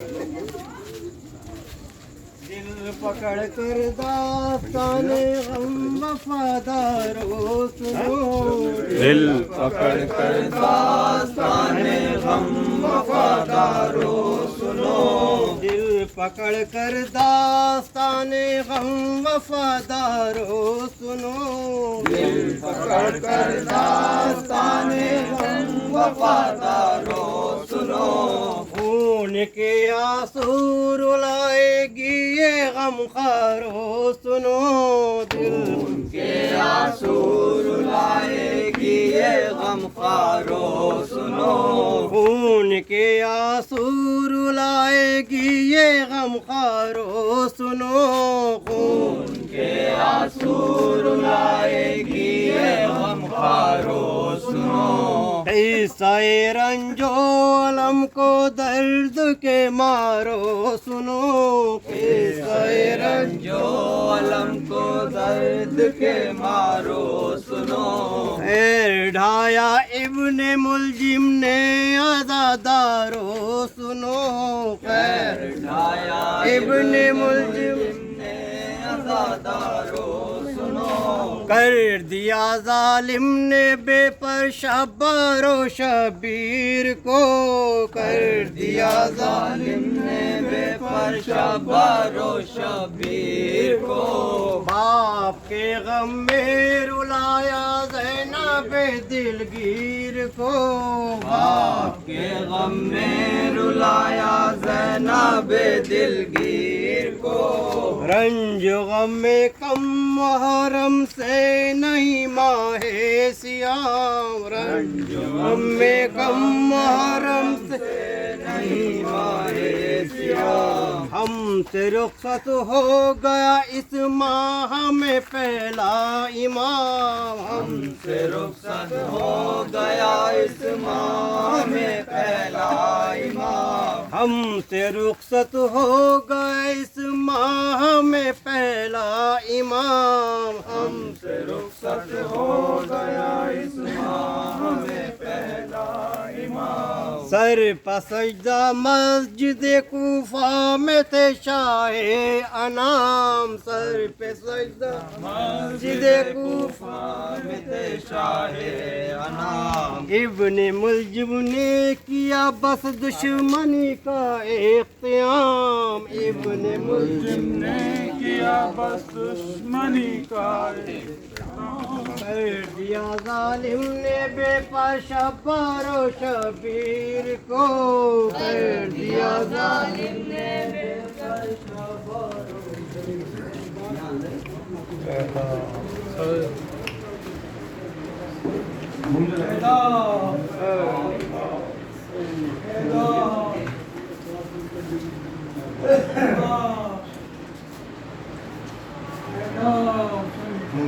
दिल पकड़ कर दास्ताने गम वफादारों सुनो। दिल पकड़ कर दास्ताने गम वफादारों सुनो। दिल पकड़ कर दास्ताने गम वफादारों सुनो। दिल पकड़ कर दास्ताने गम वफादारों सुनो। खून के आंसू रुलाएगी ये गमखारों सुनो। दिल के आंसू रुलाएगी ये गमखारों सुनो। खून के आंसू रुलाएगी ये गमखारों सुनो। खून के आंसू रुलाएगी ये गमखारों सुनो। ऐसाए रंजो अलम को दर्द के मारो सुनो। ऐसाए रंजो अलम को दर्द के मारो सुनो। खैर ढाया इब्ने मुलजिम ने अज़ादारो सुनो। खैर ढाया इब्ने मुलजिम ने अज़ादारो सुनो। कर दिया जालिम ने बेपर शब्बारो शबीर को। कर दिया जालिम ने बेपर शब्बारो शबीर को। बाप के गम में रुलाया ज़ैनब दिलगीर को। बाप के गम में रुलाया ज़ैनब दिलगीर को। रंज गम में कम मुहर्रम से नहीं माहे सियाम। रंज गम में कम मुहर्रम से नहीं माहे सियाम। हमसे रुखसत हो गया इस माह में पहला इमाम। हमसे रुखसत हो गया इस माह में पहला इमाम। हमसे रुखसत हो गया इस माह में पहला इमाम। हमसे रुखसत हो गया इस माह में पहला इमाम। सर पसजदा मस्जिद कूफा में थे शाहे अनाम। सर पे सजदा मस्जिद कूफा में थे शाहे अनाम। इब्ने मुलजिम ने किया बस दुश्मनी का इख्तियाम। इब्ने मुलजिम ने किया बस दुश्मनी का कर दिया जालिम ने बेपर शब्बारो शबीर को। कर दिया जालिम ने बेपर शब्बारो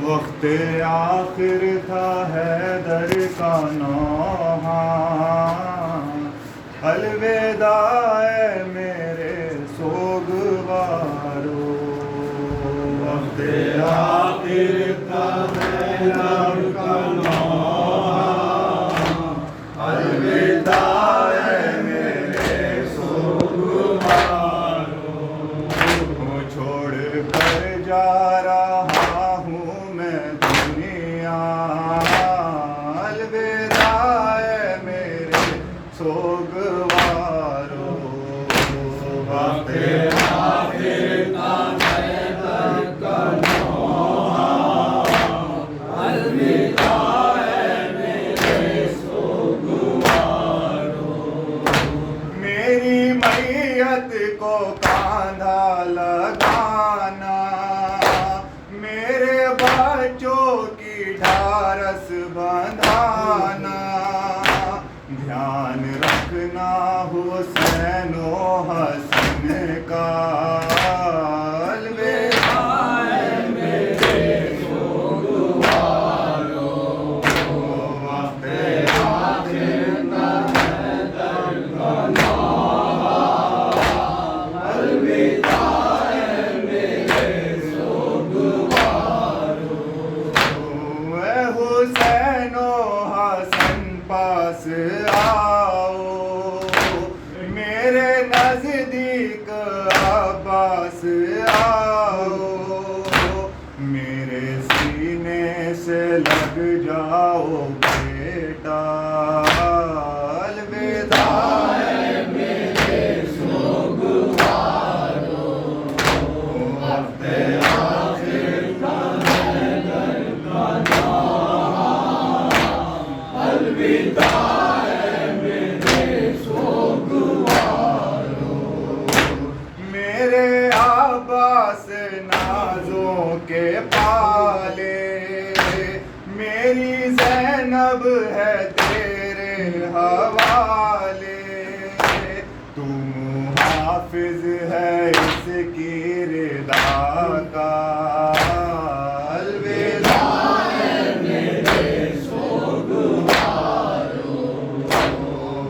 वक्त आखिर था हैदर का नौहा। अलविदा ऐ मेरे सोगवारो। वक्त आखिर था हैदर का नौहा। अलविदा ऐ मेरे सोगवारो। छोड़ कर जा रहा हूँ मैं दुनिया। अलविदा ऐ मेरे सोगवारो। वक्त आखिर का हैदर का नौहा। अलविदा ऐ मेरे सोगवारो। मेरी मैयत को कांधा लगाना। मेरे बच्चों की ढारस बंधाना। ध्यान रखना हुसैनो हसन का। अलविदा ऐ मेरे सोगवारो। वक्त आखिर का हैदर का नौहा। अलविदा ऐ मेरे आबास नाजों के पाले, मेरी ज़ैनब है तेरे हवाले, तू हाफिज है इसकी रिदा का। अलविदा मेरे सोगवारो,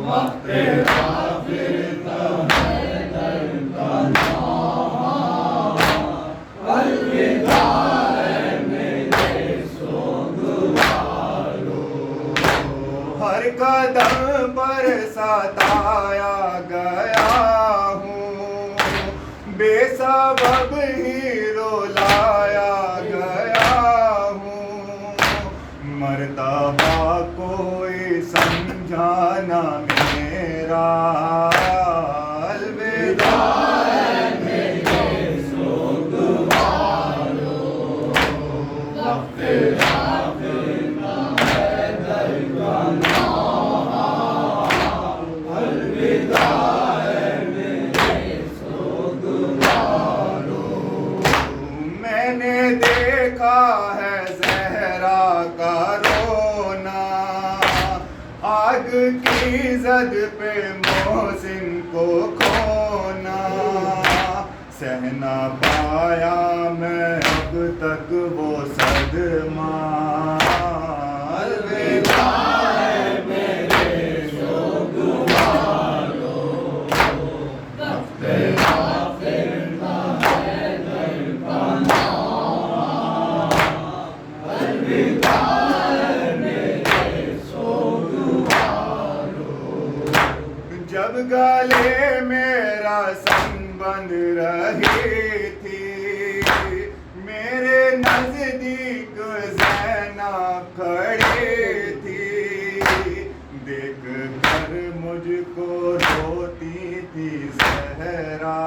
वक्त काफिर का है दर का नाम। अलविदा मेरे सोगवारो, हर कदम पर सताया गया हूँ, बेसबब ही रुलाया गया हूँ, मर्तबा कोई समझाना मेरा। अलविदा मेरे सोगवारो, वक्त काफिर का है दर का नाम। अलविदा मेरे सोगवारो, मैंने देखा है ज़हरा का रोना, आग की ज़द पे मोहसिन को खोना, सह ना पाया मैं अब तक वो सदमा। अलविदा मेरे सोगवारो, वक्त काफिर का है दर का नाम। अलविदा मेरे सोगवारो, जब गले मेरा संबंध रही थी, मेरे नजदीक ज़ैनब खड़ी थी, देख कर मुझको रोती थी ज़हरा।